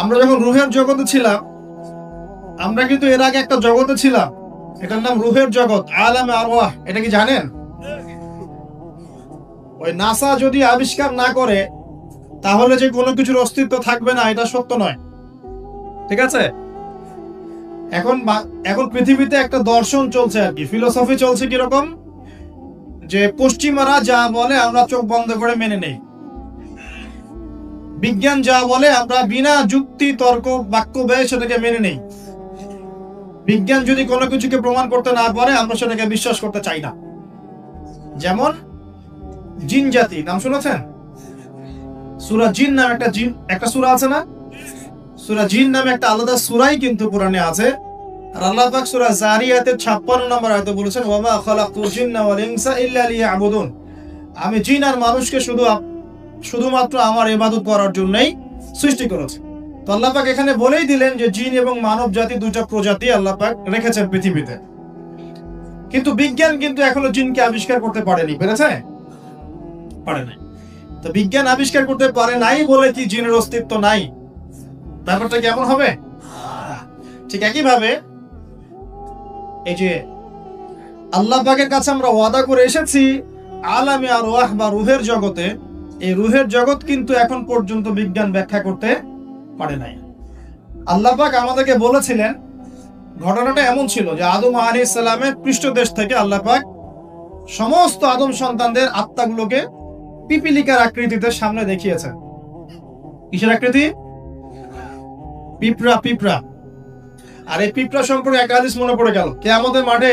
আমরা যখন রুহের জগতে ছিলাম, আমরা কিন্তু এর আগে একটা জগতে ছিলাম, এটার নাম রুহের জগৎ, আলামে আরওয়াহ। এটা কি জানেন? ওই নাসা যদি আবিষ্কার না করে তাহলে যে কোনো কিছুর অস্তিত্ব থাকবে না, এটা সত্য নয়। ঠিক আছে? এখন পৃথিবীতে একটা দর্শন চলছে আর কি, ফিলোসফি চলছে কিরকম, যে পশ্চিমারা যা বলে আমরা চোখ বন্ধ করে মেনে নেই, বিজ্ঞান যা বলে আমরা বিনা যুক্তি তর্ক বাক্য ব্যয় সেটাকে মেনে নেই। বিজ্ঞান যদি কোনো কিছুকে প্রমাণ করতে না পারে আমরা সেটাকে বিশ্বাস করতে চাই না। যেমন জিন জাতি, নাম শুনেছেন? সূরা জিন নামে একটা সূরা আছে না? সূরা জিন নামে একটা আলাদা সূরাই কিন্তু কোরআনে আছে। আর আল্লাহ পাক সূরা যারিয়াতের 56 নম্বর আয়াতে বলেছেন, ওয়া মা খালাকতুল জিন্না ওয়াল ইনসা ইল্লা লিয়াবুদুন। আমি জিন আর মানুষকে শুধুমাত্র আমার ইবাদত করার জন্যই সৃষ্টি করেছি। তো আল্লাহ পাক এখানে বলেই দিলেন যে জিন এবং মানব জাতি দুইটা প্রজাতি আল্লাহ পাক রেখেছেন পৃথিবীতে। কিন্তু বিজ্ঞান কিন্তু এখনো জিনকে আবিষ্কার করতে পারেনি, পেরেছে? পারে নাই। তো বিজ্ঞান আবিষ্কার করতে পারে নাই বলে কি জিনের অস্তিত্ব নাই? ব্যাপারটা কেমন হবে? ঠিক একই ভাবে এই যে আল্লাহ পাকের কাছে আমরা ওয়াদা করে এসেছি আলামে আরওয়াহ বা রুহের জগতে, এই রুহের জগৎ কিন্তু এখন পর্যন্ত বিজ্ঞান ব্যাখ্যা করতে পারে নাই। আল্লাহ পাক আমাদেরকে বলেছিলেন, ঘটনাটা এমন ছিল যে আদম আলাইহিস সালামের পৃষ্ঠদেশ থেকে আল্লাহ পাক সমস্ত আদম সন্তানদের আত্মাগুলোকে পিপিলিকার আকৃতিতে সামনে দেখিয়েছেন। কিসের আকৃতি? পিঁপড়া। আর এই পিঁপড়া সম্পর্কে একটা হাদিস মনে পড়ে গেল, কিয়ামতের মাঠে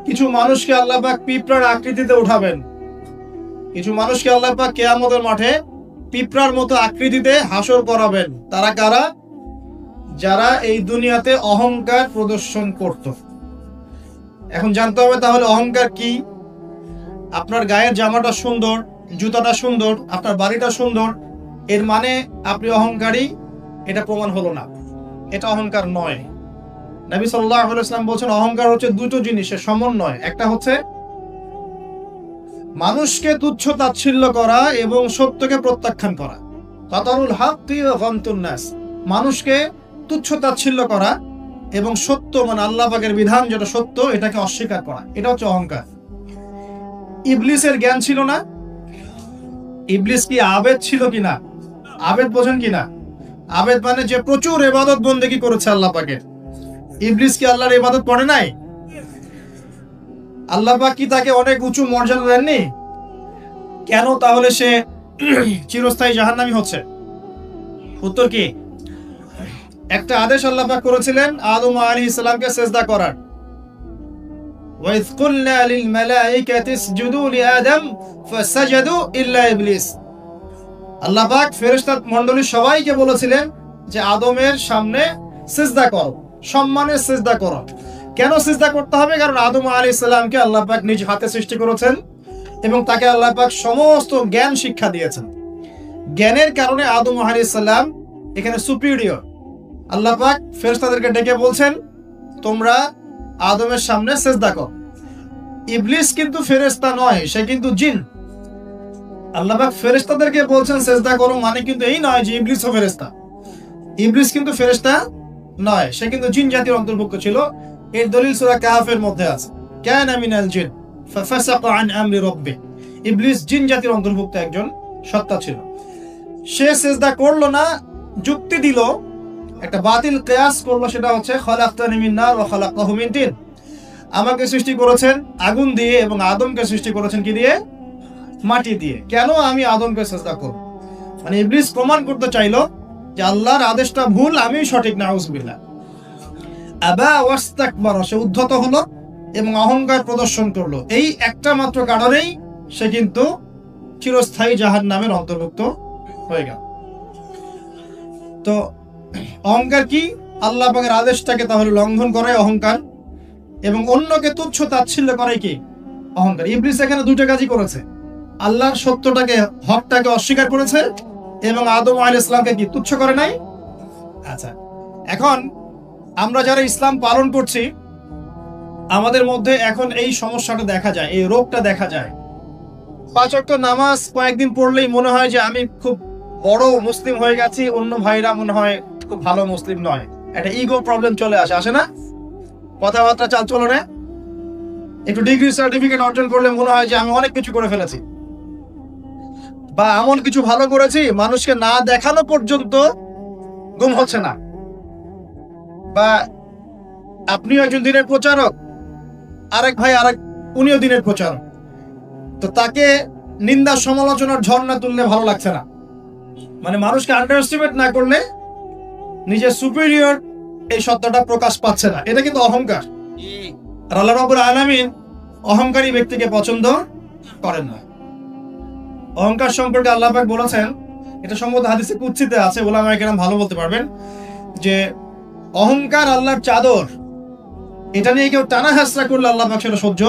কিছু মানুষকে আল্লাহ পাক পিঁপড়ার আকৃতিতে উঠাবেন। কিছু মানুষকে আল্লাহ পাক কিয়ামতের মাঠে পিঁপড়ার মতো আকৃতিতে হাসর করাবেন। তারা কারা? যারা এই দুনিয়াতে অহংকার প্রদর্শন করত। এখন জানতে হবে তাহলে অহংকার কি। আপনার গায়ের জামাটা সুন্দর, জুতাটা সুন্দর, আপনার বাড়িটা সুন্দর, এর মানে আপনি অহংকারী, এটা প্রমাণ হলো না, এটা অহংকার নয়। নবী সাল্লাল্লাহু আলাইহি ওয়াসাল্লাম বলেছেন অহংকার হচ্ছে দুটো জিনিসের সমন্বয়। একটা হচ্ছে মানুষকে তুচ্ছ তাচ্ছিল্য করা এবং সত্যকে প্রত্যাখ্যান করা। কাতারুল হাক্কি ওয়া গামতুন নাস, মানুষকে তুচ্ছ তাচ্ছিল্য করা এবং সত্য মানে আল্লাহ পাকের বিধান যেটা সত্য এটাকে অস্বীকার করা, এটা হচ্ছে অহংকার। ইবলিসের জ্ঞান ছিল না? ইবলিস কি আবেদ ছিল কিনা? আবেদ বোঝেন কিনা? আবেদ মানে যে প্রচুর ইবাদত বন্দেগী করেছে আল্লাহ পাকের। ইবলিস কি আল্লাহর ইবাদত করে নাই? আল্লাহ পাক কি তাকে অনেক উঁচু মর্যাদা দেননি? কেন তাহলে সে চিরস্থায়ী জাহান্নামী হচ্ছে? উত্তর কি? একটা আদেশ আল্লাহ পাক করেছিলেন আদম আলাইহিস সালামকে সিজদা করার। ওয়া ইয কুলনা লিল মালাইকাতি ইসজুদু লিআদম ফাসাজাদু ইল্লা ইবলিস। আল্লাহ পাক ফেরেশতা মণ্ডলী সবাইকে বলেছিলেন যে আদমের সামনে সিজদা করো, সম্মানের সিজদা করো। কেন সিজদা করতে হবে? কারণ আদম আলাইহিস সালামকে আল্লাহ পাক নিজ হাতে সৃষ্টি করেছেন এবং তাকে আল্লাহ পাক সমস্ত জ্ঞান শিক্ষা দিয়েছেন। জ্ঞানের কারণে আদম আলাইহিস সালাম এখানে সুপিরিয়র। আল্লাহ পাক ফেরেশতাদেরকে ডেকে বলছেন তোমরা আদমের সামনে সিজদা করো। ইবলিস কিন্তু ফেরেশতা নয়, সে কিন্তু জিন। আল্লাহ পাক ফেরেশতাদেরকে বলছেন সিজদা করো, মানে কিন্তু এই নয় যে ইবলিসও ফেরেশতা। ইবলিস কিন্তু ফেরেশতা নয়, সে কিন্তু জিন জাতির অন্তর্ভুক্ত ছিল। এর দলিল সূরা কাহফের মধ্যে আছে, কানা মিনাল জিন ফাফাসাকা আন আমরি রাব্বি। ইবলিস জিন জাতির অন্তর্ভুক্ত একজন সত্তা ছিল। সে সিজদা করলো না, যুক্তি দিল, একটা বাতিল কিয়াস করলো, সেটা হচ্ছে খালাকতানি মিন নার ওয়া খালাকতাহু মিন তিন। আমাকে সৃষ্টি করেছেন আগুন দিয়ে এবং আদমকে সৃষ্টি করেছেন কি দিয়ে? মাটি দিয়ে। কেন আমি আদমকে সিজদা করব? মানে ইবলিস প্রমাণ করতে চাইলো যে আল্লাহর আদেশটা ভুল, আমি সঠিক। নাউজুবিল্লাহ। আবা ওয়াস্তাকবারা, সে উদ্ধত হলো এবং অহংকার প্রদর্শন করলো। এই একটা মাত্র কারণেই সে কিন্তু চিরস্থায়ী জাহান্নামের অন্তর্ভুক্ত হয়ে গেল। তো অহংকার কি? আল্লাহ পাকের আদেশটাকে তাহলে লঙ্ঘন করাই অহংকার, এবং অন্যকে তুচ্ছ তাচ্ছিল্য করাই কি? অহংকার। ইবলিস এখানে দুটো কাজই করেছে, আল্লাহর সত্যটাকে, হকটাকে অস্বীকার করেছে এবং আদম আলাইহিস সালামকে কি তুচ্ছ করে নাই? আচ্ছা, এখন আমরা যারা ইসলাম পালন করছি আমাদের মধ্যে এখন এই সমস্যাটা দেখা যায়, এই রোগটা দেখা যায়। 5 ওয়াক্ত নামাজ কয়েকদিন পড়লেই মনে হয় যে আমি খুব বড় মুসলিম হয়ে গেছি, অন্য ভাইরা মনে হয় খুব ভালো মুসলিম নয়, একটা ইগো প্রবলেম চলে আসে না? কথাবার্তা চাল চলনে, একটু ডিগ্রি সার্টিফিকেট অর্জন করলে মনে হয় যে আমি অনেক কিছু করে ফেলেছি, বা এমন কিছু ভালো করেছি মানুষকে না দেখানো পর্যন্ত ঘুম হচ্ছে না। বা আপনিও একজন দিনের প্রচারক, আরেক ভাই উনিও দিনের প্রচারক, তো তাকে নিন্দা সমালোচনার ঝর্ণা তুললে ভালো লাগছে না। মানে মানুষকে আন্ডার এস্টিমেট না করলে নিজের সুপিরিয়র এই সত্যটা প্রকাশ পাচ্ছে না, এটা কিন্তু অহংকার। আর আল্লাহ রাব্বুল আলামিন অহংকারী ব্যক্তিকে পছন্দ করেন না। অহংকার সম্পর্কে আল্লাহ পাক বলেছেন, এটা সম্ভবত হাদিসে কুদসিতে আছে, উলামায়ে কেরাম ভালো বলতে পারবেন, যে অহংকার আল্লাহর চাদর, এটা নিয়ে কেউ টানা হাসরা করলে আল্লাহ পাক সেটা সহ্য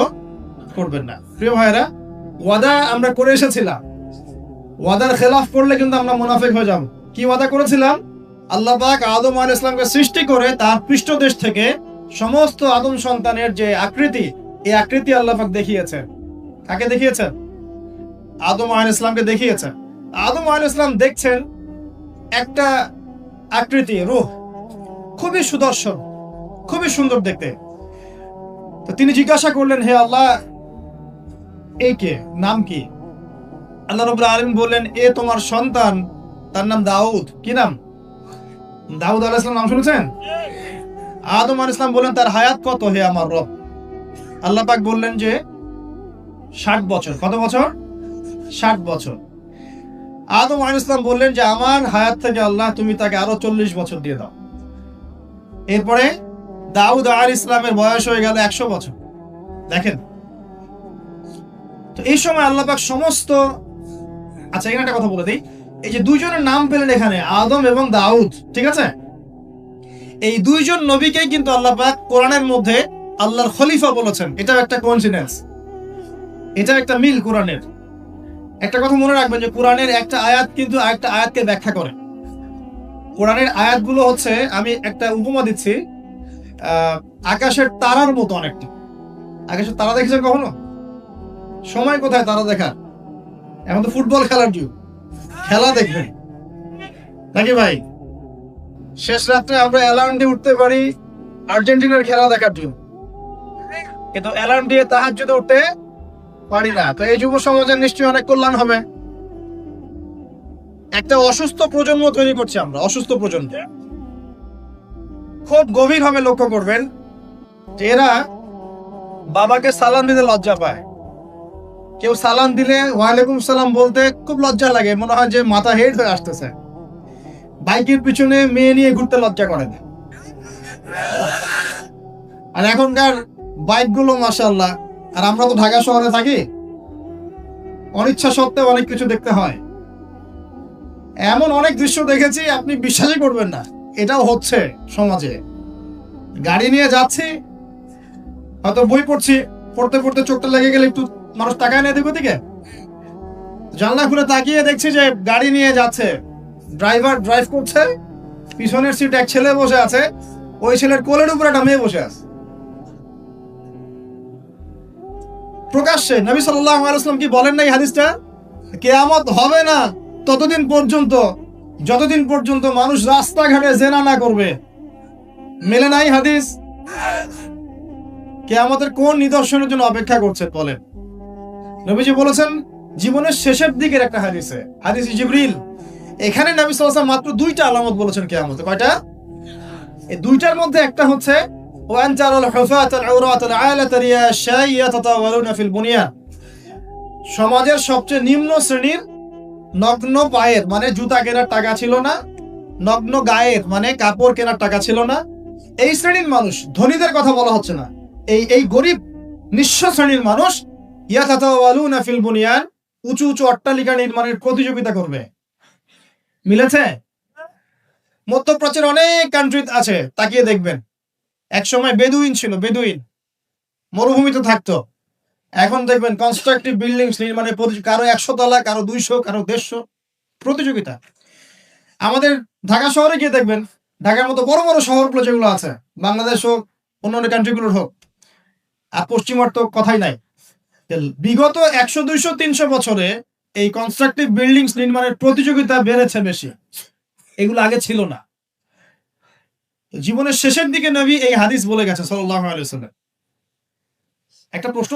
করবেন না। প্রিয় ভাইরা, ওয়াদা আমরা করে এসেছিলাম, ওয়াদার খেলাফ করলে কিন্তু আমরা মুনাফিক হয়ে যাব। কি ওয়াদা করেছিলাম? আল্লাহ পাক আদম আলাইহিস সালামকে সৃষ্টি করে তার পৃষ্ঠদেশ থেকে সমস্ত আদম সন্তানের যে আকৃতি, এই আকৃতি আল্লাহ পাক দেখিয়েছেন। কাকে দেখিয়েছেন? আদম আলাইহিস সালামকে দেখিয়েছেন। আদম আলাইহিস সালাম দেখছেন একটা আকৃতি, রূহ, খুবই সুদর্শন, খুবই সুন্দর দেখতে। তো তিনি জিজ্ঞাসা করলেন, হে আল্লাহ, এই কে, নাম কি? আল্লাহ রাব্বুল আলামিন বললেন, এ তোমার সন্তান, তার নাম দাউদ। কি নাম? দাউদ আলাইহিস সালাম, নাম শুনেছেন? আদম আলাইহিস সালাম বললেন, তার হায়াত কত হে আমার রব? আল্লাহ পাক বললেন যে 60 বছর। কত বছর? 60 বছর। আদম আলাইহিস সালাম বললেন যে আমার হায়াত থেকে আল্লাহ তুমি তাকে আরো 40 বছর দিয়ে দাও। এরপরে দাউদ আলাইহিস সালামের বয়স হয়ে গেল 100 বছর। দেখেন, তো এই সময় আল্লাহ পাক সমস্ত, আচ্ছা এখানে একটা কথা বলে দিই, এই যে দুইজনের নাম পেলেন এখানে, আদম এবং দাউদ, ঠিক আছে? এই দুইজন নবীকেই কিন্তু আল্লাহ পাক কোরআনের মধ্যে আল্লাহর খলিফা বলেছেন। এটা একটা কোইন্সিডেন্স, এটা একটা মিল কোরআনের। একটা কথা মনে রাখবেন যে কোরআনের একটা আয়াত কিন্তু আরেকটা আয়াতকে ব্যাখ্যা করে। কোরআনের আয়াতগুলো হচ্ছে, আমি একটা উপমা দিচ্ছি, আকাশের তারার মতো অনেকটা। আকাশের তারা দেখেছেন কখনো? সময় কোথায় তারা দেখার? এখন তো ফুটবল খেলার যুগ, খেলা দেখবেন নাকি ভাই? শেষ রাত্রে আমরা অ্যালার্ম দিয়ে উঠতে পারি আর্জেন্টিনার খেলা দেখার জন্য, কিন্তু অ্যালার্ম দিয়ে তাহাজ্জুদে উঠতে পারি না। তো এই যুব সমাজের নিশ্চয়ই অনেক কল্যাণ হবে। একটা অসুস্থ প্রজন্ম তৈরি করছি আমরা, অসুস্থ প্রজন্ম। খুব গভীরভাবে লক্ষ্য করবেন যে এরা বাবাকে সালাম দিতে লজ্জা পায়। কেউ সালাম দিলে ওয়ালাইকুম সালাম বলতে খুব লজ্জা লাগে, মনে হয় যে মাথা হেড হয়ে আসতেছে। বাইকের পিছনে মেয়ে নিয়ে ঘুরতে লজ্জা করে না। আর এখনকার বাইক গুলো মাশাআল্লাহ, আর আমরা তো ঢাকা শহরে থাকি, অনিচ্ছা সত্ত্বেও অনেক কিছু দেখতে হয়। এমন অনেক দৃশ্য দেখেছি আপনি বিশ্বাসই করবেন না, এটাও হচ্ছে সমাজে। গাড়ি নিয়ে যাচ্ছি, হয়তো বই পড়ছি, পড়তে পড়তে চোখটা লেগে গেলে একটু মানুষ তাকায় না দিকে দিকে, জানলা খুলে তাকিয়ে দেখছি যে গাড়ি নিয়ে যাচ্ছে, ড্রাইভার ড্রাইভ করছে, পিছনের সিটে এক ছেলে বসে আছে, ওই ছেলের কোলের উপরে একটা মেয়ে বসে আছে। প্রকাশ্যে নবী সাল্লাল্লাহু আলাইহি ওয়াসাল্লাম কি বলেন নাই হাদিসটা? কিয়ামত হবে না ততদিন পর্যন্ত যতদিন পর্যন্ত মানুষ রাস্তাঘাটে জেনা না করবে। মেলে নাই হাদিস? কিয়ামতের কোন নিদর্শনের জন্য অপেক্ষা করছে বলেন? নবীজি বলেছেন জীবনের শেষের দিকের একটা হাদিসে, হাদিস জিবরিল, এখানে নবী সাল্লাল্লাহু আলাইহি ওয়াসাল্লাম মাত্র 2টা আলামত বলেছেন কিয়ামতের। কয়টা? এই 2টার মধ্যে একটা হচ্ছে ওয়ান তারাল হুফাতাল আওরাতাল আলাতা রিয়াশাই ইয়াতাতাওয়ালুনা ফিল বুনিয়ান। সমাজের সবচেয়ে নিম্ন শ্রেণীর নগ্ন পায়ের, মানে জুতা কেনার টাকা ছিল না, নগ্ন গায়ের মানে কাপড় কেনার টাকা ছিল না, এই শ্রেণীর মানুষ, ধনীদের কথা বলা হচ্ছে না, এই গরিব নিঃস্ব শ্রেণীর মানুষ ইয়াতাতাওয়ালুনা ফিল বুনিয়ান, উঁচু উঁচু অট্টালিকা নির্মাণের প্রতিযোগিতা করবে। মিলেছে? মধ্যপ্রাচ্যের অনেক কান্ট্রি আছে, তাকিয়ে দেখবেন। এক সময় বেদুইন ছিল, বেদুইন মরুভূমিতে থাকতো। এখন দেখবেন কনস্ট্রাকটিভ বিল্ডিং নির্মাণের কারো 100 তলা, কারো 200, কারো 150 প্রতিযোগিতা। আমাদের ঢাকা শহরে গিয়ে দেখবেন, ঢাকার মতো বড় বড় শহরগুলো যেগুলো আছে, বাংলাদেশ হোক অন্যান্য কান্ট্রিগুলোর হোক, আর পশ্চিমার তো কথাই নাই, বিগত 100, 200, 300 বছরে এই কনস্ট্রাকটিভ বিল্ডিংস নির্মাণের প্রতিযোগিতা বেড়েছে বেশি। এগুলো আগে ছিল না। জীবনের শেষের দিকে নবী এই হাদিস বলে গেছে সাল্লাল্লাহু আলাইহি ওয়াসাল্লাম। একটা প্রশ্ন,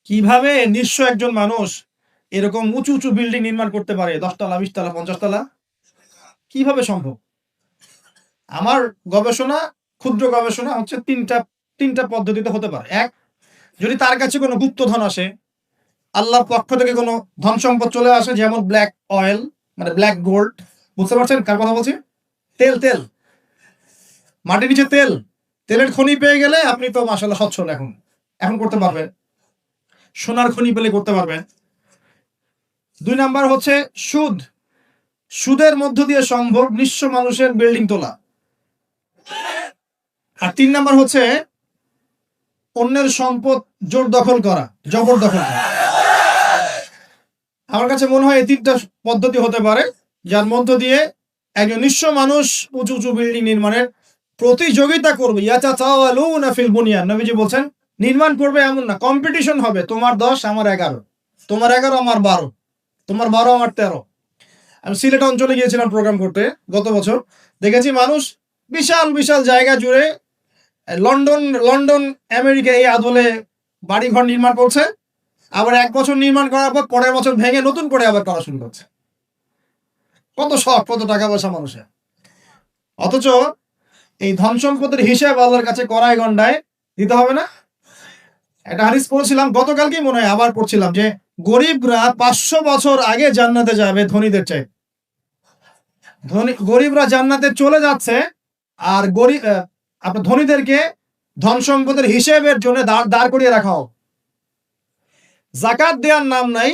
কিভাবে নিঃস্ব একজন মানুষ এরকম উঁচু উঁচু বিল্ডিং নির্মাণ করতে পারে, 10 তলা, 20 তলা, 50 তলা? কিভাবে সম্ভব? আমার গবেষণা, ক্ষুদ্র গবেষণা হচ্ছে তিনটা পদ্ধতিতে হতে পারে। এক, যদি তার কাছে কোনো গুপ্তধন আসে, আল্লাহর পক্ষ থেকে কোনো ধন সম্পদ চলে আসে, যেমন ব্ল্যাক অয়েল, মানে ব্ল্যাক গোল্ড। বুঝতে পারছেন কার কথা বলছি? তেল, তেল, মাটির নিচে তেল, তেলের খনি পেয়ে গেলে আপনি তো মাশাআল্লাহ সচ্ছল। এখন এখন করতে পারবেন। সোনার খনি পেলে করতে পারবেন। 2 নাম্বার হচ্ছে সুদ। সুদের মধ্য দিয়ে সম্ভব নিঃস্ব মানুষের বিল্ডিং তোলা। আর 3 নাম্বার হচ্ছে অন্যের সম্পদ জোর দখল করা, জবরদখল করা। আমার কাছে মনে হয় এই 3টা পদ্ধতি হতে পারে, যার মধ্য দিয়ে একজন নিঃস্ব মানুষ উঁচু উঁচু বিল্ডিং নির্মাণের প্রতিযোগিতা করবে। ইয়াতাতাওয়ালুনা ফিল বুনিয়ান, নবীজি বলছেন নির্মাণ করবে এমন না, কম্পিটিশন হবে। তোমার 10 আমার 11, তোমার 11 আমার 12, তোমার 12 আমার 13। আমি সিলেট অঞ্চলে গিয়েছিলাম প্রোগ্রাম করতে গত বছর। দেখেছি মানুষ বিশাল বিশাল জায়গা জুড়ে লন্ডন লন্ডন আমেরিকা এই আদলে বাড়িঘর নির্মাণ করছে, আবার 1 বছর নির্মাণ করার পর পরের বছর ভেঙে নতুন করে আবার করা শুরু করছে। কত শখ, কত টাকা পয়সা মানুষের। অথচ এই ধন সম্পদের হিসাব আল্লাহর কাছে কড়ায় গন্ডায় দিতে হবে না? একটা হাদিস পড়ছিলাম গতকালকেই, মনে হয় আবার পড়ছিলাম, যে গরিবরা 500 বছর আগে জান্নাতে যাবে ধনীদের চাই। গরিবরা জান্নাতে চলে যাচ্ছে, আর আপনার ধনীদেরকে ধন সম্পদের হিসেবের জন্য দাঁড় করিয়ে রাখা হোক। জাকাত দেওয়ার নাম নাই,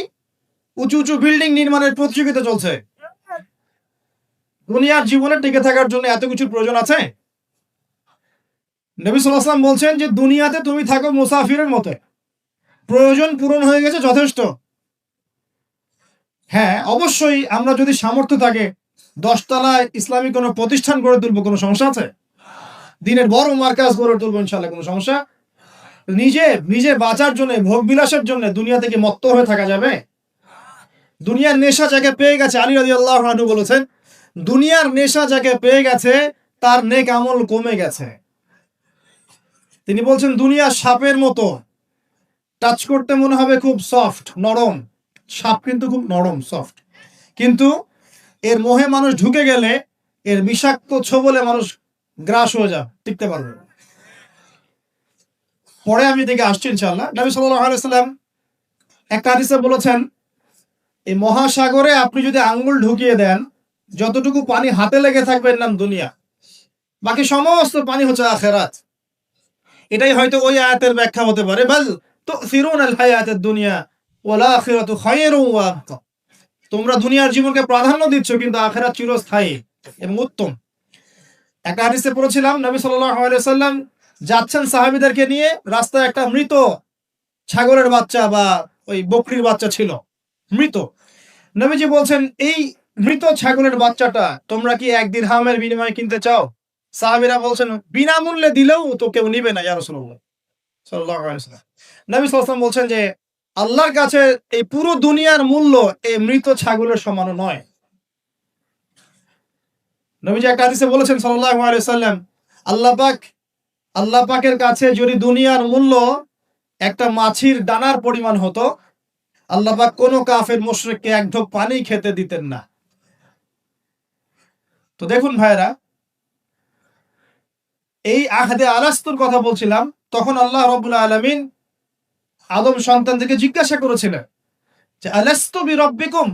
উঁচু উঁচু বিল্ডিং নির্মাণের প্রতিযোগিতা চলছে। দুনিয়ার জীবনে টিকে থাকার জন্য এত কিছুর প্রয়োজন আছে? নবী সাল্লাল্লাহু আলাইহি ওয়াসাল্লাম বলছেন যে দুনিয়াতে তুমি থাকো মুসাফিরের মতো, প্রয়োজন পূরণ হয়ে গেছে, যথেষ্ট। হ্যাঁ, অবশ্যই আমরা যদি সামর্থ্য থাকে 10 তলায় ইসলামিক কোনো প্রতিষ্ঠান গড়ে তুলবো, কোনো সমস্যা আছে? দিনের বড় মার্কাজ গড়ে তুলবো, ইনশাআল্লাহ, কোনো সমস্যা? নিজে বাঁচার জন্য, ভোগ বিলাসের জন্য দুনিয়া থেকে মত্ত হয়ে থাকা যাবে? দুনিয়ার নেশা যাকে পেয়ে গেছে, আলী রাদিয়াল্লাহু আনহু বলেছেন, দুনিয়ার নেশা যাকে পেয়ে গেছে তার নেক আমল কমে গেছে। তিনি বলছেন দুনিয়া সাপের মতো, টাচ করতে মনে হবে খুব সফট, নরম। সাপ কিন্তু খুব নরম, সফট, কিন্তু এর মোহে মানুষ ঢুকে গেলে এর বিষাক্ত ছোবলে মানুষ গ্রাস হয়ে যাবে, টিকতে পারবে না। পরে আমি দিকে আসছি ইনশাআল্লাহ। নবী সাল্লাল্লাহু আলাইহি ওয়াসাল্লাম একটা হাদিসে বলেছেন, এই মহাসাগরে আপনি যদি আঙ্গুল ঢুকিয়ে দেন, যতটুকু পানি হাতে লেগে থাকবে এর নাম দুনিয়া, বাকি সমস্ত পানি হচ্ছে আখিরাত। এটাই হয়তো ওই আয়াতের ব্যাখ্যা হতে পারে, বাল তুসিরুনাল হায়াতাদ দুনিয়া ওয়াল আখিরাতু খায়রুন ওয়া আবকা। তোমরা দুনিয়ার জীবনকে প্রাধান্য দিচ্ছ, কিন্তু আখিরাত চিরস্থায়ী এবং উত্তম। একটা হাদিসে পড়েছিলাম, নবী সাল্লাল্লাহু আলাইহি ওয়াসাল্লাম যাচ্ছেন সাহাবীদেরকে নিয়ে, রাস্তায় একটা মৃত ছাগলের বাচ্চা বা ওই বকরির বাচ্চা ছিল, মৃত। নবীজি বলছেন, এই মৃত ছাগলের বাচ্চাটা তোমরা কি 1 দিরহামের বিনিময়ে কিনতে চাও? সাহাবীরা বলছেন, বিনামূল্যে দিলেও তো কেউ নিবে না ইয়া রাসূলুল্লাহ সাল্লাল্লাহু আলাইহি ওয়াসাল্লাম। নবী সাল্লাল্লাহু আলাইহি ওয়াসাল্লাম বলছেন যে আল্লাহর কাছে এই পুরো দুনিয়ার মূল্য এই মৃত ছাগলের সমান নয়। নবীজি একটা হাদিসে বলেছেন সাল্লাল্লাহু আলাইহি ওয়াসাল্লাম, আল্লাহ পাকের কাছে যদি দুনিয়ার মূল্য একটা মাছির দানার পরিমাণ হতো, আল্লাহ পাক কোন কাফের মুশরিককে 1 ঢোক পানি খেতে দিতেন না। তো দেখুন ভাইরা, এই আহদে আলাস্তুর কথা বলছিলাম, তখন আল্লাহ রাব্বুল আলামিন আদম সন্তানদেরকে জিজ্ঞাসা করেছিলেন যে আলাস্তু বিরাব্বিকুম,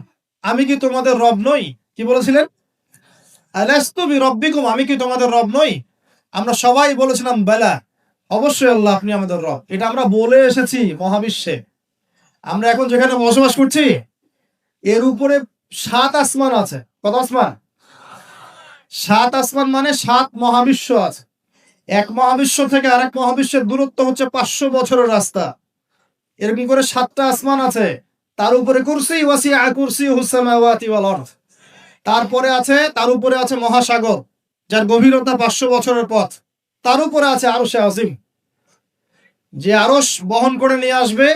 আমি কি তোমাদের রব নই? কি বলেছিলেন? আলাস্তু বিরাব্বিকুম, আমি কি তোমাদের রব নই? আমরা সবাই বলেছিলাম বেলা, অবশ্যই আল্লাহ আপনি আমাদের রব। এটা আমরা বলে এসেছি মহাবিশ্বে। আমরা এখন যেখানে বসবাস করছি এর উপরে 7 আসমান আছে। কত আসমান? 7 আসমান মানে 7 মহাবিশ্ব আছে। এক মহাবিশ্ব থেকে আরেক মহাবিশ্বের দূরত্ব হচ্ছে 500 বছরের রাস্তা। এরকম করে 7টা আসমান আছে। তার উপরে কুরসি, ওয়াসিআ কুরসিয়ুহুস সামাওয়াতি ওয়াল আরদ। তার উপরে আছে মহাসাগর, যার গভীরতা 500 বছরের পথ। তার উপরে আছে আরশে আজিম, যে আরশ বহন করে নিয়ে আসবে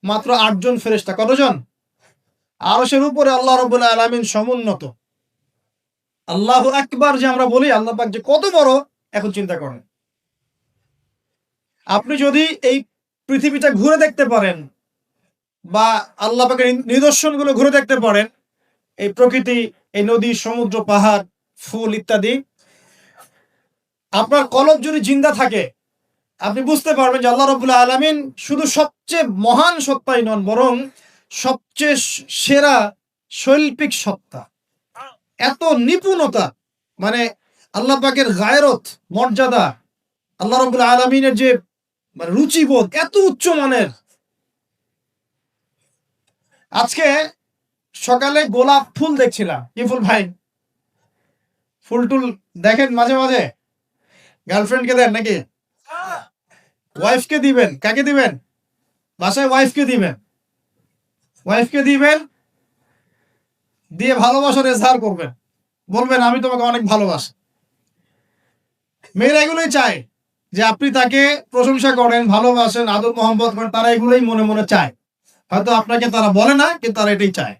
মাত্র 8 জন ফেরেশতা। কতজন? আরশের উপরে আল্লাহ রাব্বুল আলামিন সমুন্নত। আল্লাহু আকবার যে আমরা বলি, আল্লাহ পাক যে কত বড় এখন চিন্তা করেন। আপনি যদি এই পৃথিবীটা ঘুরে দেখতে পারেন বা আল্লাহ পাকের নিদর্শনগুলো ঘুরে দেখতে পারেন, এই প্রকৃতি, এই নদী, সমুদ্র, পাহাড়, ফুল ইত্যাদি, আপনার কলব যদি জিন্দা থাকে আপনি বুঝতে পারবেন যে আল্লাহ রাব্বুল আলামিন শুধু সবচেয়ে মহান সত্তাই নন, বরং সবচেয়ে সেরা শৈল্পিক সত্তা। এত নিপুণতা, মানে আল্লাহ পাকের গায়রত, মর্যাদা, আল্লাহ রাব্বুল আলামিনের যে মানে রুচিবোধ এত উচ্চ মানের। আজকে সকালে গোলাপ ফুল দেখছিলাম। কি ফুল ভাই? ফুল টুল দেখেন মাঝে মাঝে? গার্লফ্রেন্ডকে দেন নাকি? ওয়াইফকে দিবেন? কাকে দিবেন? বাসায় ওয়াইফকে দিবেন। ওয়াইফকে দিবেন, দিয়ে ভালোবাসার এজহার করবেন, বলবেন আমি তোমাকে অনেক ভালোবাসি। মেয়েরা এগুলোই চায় যে আপনি তাকে প্রশংসা করেন, ভালোবাসেন, আদর মোহাম্মত করেন। তারা এগুলোই মনে মনে চায়। হয়তো আপনাকে তারা বলে না, কিন্তু তারা এটাই চায়।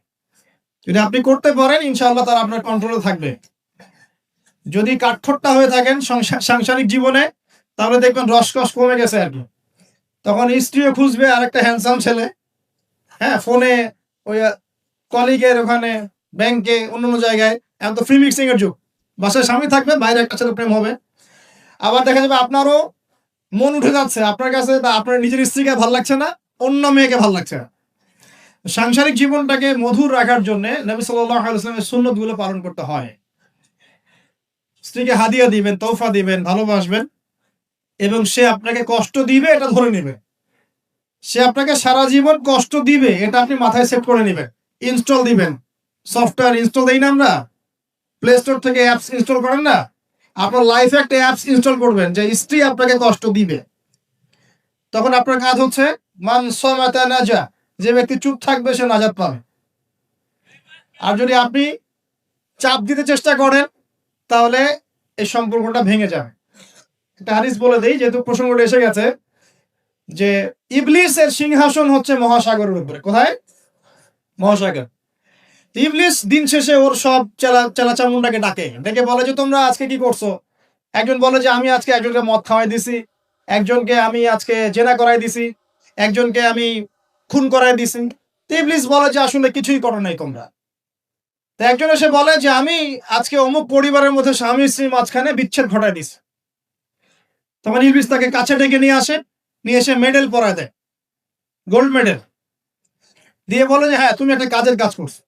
যদি আপনি করতে পারেন ইনশাআল্লাহ তারা আপনার কন্ট্রোলে থাকবে। যদি কাঠখোট্টা হয়ে থাকেন সাংসারিক জীবনে, তাহলে দেখবেন রসকস কমে গেছে আর কি। তখন স্ত্রীও খুঁজবে আর একটা হ্যান্ডসাম ছেলে, হ্যাঁ, ফোনে, ওই কলিগের ওখানে, ব্যাংকে, অন্য জায়গায়। এখন তো ফ্রি মিক্সিং এর যুগ। বাসায় স্বামী থাকবে, বাইরে একটা ছেলে প্রেম হবে। আবার দেখা যাবে আপনারও মন উঠে যাচ্ছে আপনার কাছে, বা আপনার নিজের স্ত্রীকে ভালো লাগছে না, অন্য মেয়েকে ভালো লাগছে। সাংসারিক জীবনটাকে মধুর রাখার জন্য নবী সাল্লাল্লাহু আলাইহি ওয়াসাল্লামের সুন্নতগুলো পালন করতে হয়। স্ত্রীকে হাদিয়া দিবেন, তোহফা দিবেন, ভালোবাসবেন, এবং সে আপনাকে কষ্ট দিবে এটা ধরে নেবে। সে আপনাকে সারা জীবন কষ্ট দিবে এটা আপনি মাথায় সেট করে নেবেন। ইনস্টল দিবেন, সফটওয়্যার ইনস্টল দেই না আমরা, প্লে স্টোর থেকে অ্যাপস ইনস্টল করেন না, আপনার লাইফে একটা অ্যাপস ইনস্টল করবেন যে স্ত্রী আপনাকে কষ্ট দিবে। তখন আপনার কাজ হচ্ছে মান সামাতা নাজা, যে ব্যক্তি চুপ থাকবে সে নাজাত পাবে। আর যদি আপনি চাপ দিতে চেষ্টা করেন তাহলে এই সম্পর্কটা ভেঙে যাবে। একটা হাদিস বলে দেই, যেহেতু প্রসঙ্গটা এসে গেছে, যে ইবলিসের সিংহাসন হচ্ছে মহাসাগরের উপরে। কোথায়? মহাসাগর। ইবলিস দিন শেষে ওর সব চেলাচামুন্ডাকে ডাকে, ডেকে বলে যে তোমরা আজকে কি করছো? একজন বলে যে আমি আজকে একজনকে মদ খাওয়াই দিছি, একজনকে আমি আজকে জেনা করাই দিছি, একজনকে আমি খুন করাই দিছি। তো ইবলিস বলে যে আসলে কিছুই করো নাই তোমরা। তো একজন এসে বলে যে আমি আজকে অমুক পরিবারের মধ্যে স্বামী স্ত্রীর মাঝখানে বিচ্ছেদ ঘটাই দিছি। তখন ইবলিস তাকে কাছে ডেকে নিয়ে আসে, নিয়ে এসে মেডেল পরায় দেয়, গোল্ড মেডেল দিয়ে বলে যে হ্যাঁ তুমি একটা কাজের কাজ করছো।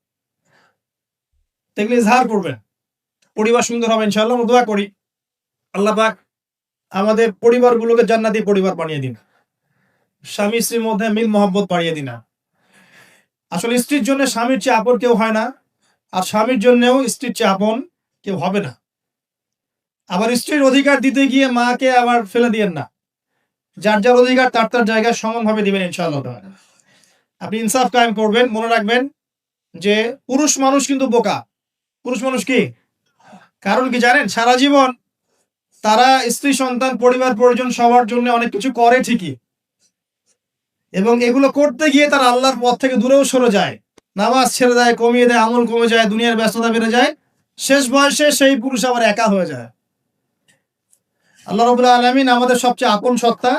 এগুলো ইজহার করবেন, পরিবার সুন্দর হবে ইনশাআল্লাহ। আমরা দোয়া করি আল্লাহ পাক আমাদের পরিবারগুলোকে জান্নাতি পরিবার বানিয়ে দিন, স্বামী স্ত্রীর মধ্যে মিল মহব্বত বাড়িয়ে দিন। আসলে স্ত্রীর জন্য স্বামীর চেয়ে আপন কেউ হয় না, আর স্বামীর জন্যও স্ত্রীর চেয়ে আপন কেউ হবে না। আবার স্ত্রীর অধিকার দিতে গিয়ে মাকে আবার ফেলে দিয়েন না। যার যার অধিকার তার তার জায়গায় সমানভাবে দিবেন ইনশাআল্লাহ। আপনি ইনসাফ কায়েম করবেন। মনে রাখবেন যে পুরুষ মানুষ কিন্তু বোকা। পুরুষ মানুষ কি কারণ কি জানেন? সারা জীবন তারা স্ত্রী, সন্তান, পরিবার, পরিজন সবার জন্য অনেক কিছু করে ঠিকই, এবং এগুলো করতে গিয়ে তারা আল্লাহর পথ থেকে দূরেও সরে যায়, নামাজ ছেড়ে দেয়, কমিয়ে দেয়, আমল কমে যায়, দুনিয়ার ব্যস্ততা বেড়ে যায়। শেষ বয়সে সেই পুরুষ আবার একা হয়ে যায়। আল্লাহ রাব্বুল আলামিন আমাদের সবচেয়ে আপন সত্তা,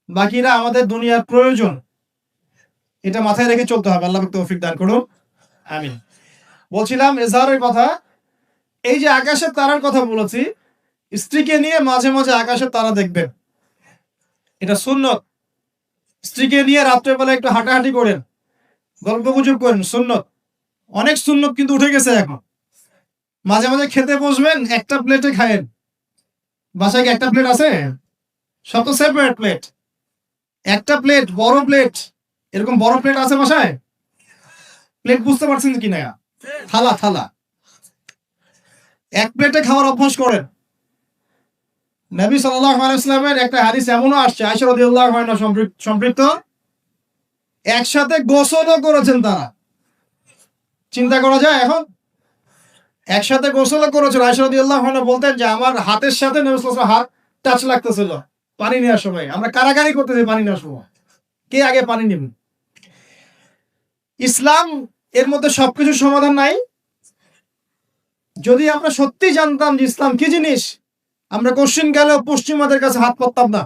বাকিরা আমাদের দুনিয়ার প্রয়োজন। এটা মাথায় রেখে চলতে হবে। আল্লাহ তৌফিক দান করুন, আমিন। বলছিলাম এজহারের কথা। এই যে আকাশের তারার কথা বলেছি, স্ত্রীকে নিয়ে মাঝে মাঝে আকাশের তারা দেখবেন, এটা সুন্নত। স্ত্রীকে নিয়ে রাত্রেবেলা একটু হাঁটাহাঁটি করেন, গল্প গুজব করেন, সুন্নত। অনেক সুন্নত কিন্তু উঠে গেছে এখন। মাঝে মাঝে খেতে বসবেন, একটা প্লেটে খায়েন। বাসায় কি একটা প্লেট আছে? সব তো সেপারেট প্লেট। একটা প্লেট, বড় প্লেট, এরকম বড় প্লেট আছে বাসায়? প্লেট বুঝতে পারছেন কিনা? থালা, থালা। এক প্লেটে খাওয়ার অভ্যাস করেন। নবী সাল্লাল্লাহু আলাইহি ওয়াসাল্লামের একটা হাদিস এমনও আসছে, আয়েশা রাদিয়াল্লাহু আনহা সম্পৃক্ত, একসাথে গোসলও করেছেন তারা। চিন্তা করা যায় এখন? একসাথে গোসলও করেছেন। আয়েশা রাদিয়াল্লাহু আনহা বলতেন যে আমার হাতের সাথে নবী সাল্লাল্লাহু আলাইহি ওয়াসাল্লামের হাত টাচ লাগতেছিল পানি নেওয়ার সময়। আমরা কারাকারি করতেছি পানি নেওয়ার সময়, কে আগে পানি নিব। ইসলাম এর মধ্যে সবকিছু সমাধান নাই, যদি আমরা সত্যি জানতাম যে ইসলাম কি জিনিস, আমরা কোশ্চিন গেলেও পশ্চিমাদের কাছে হাত পাততাম না।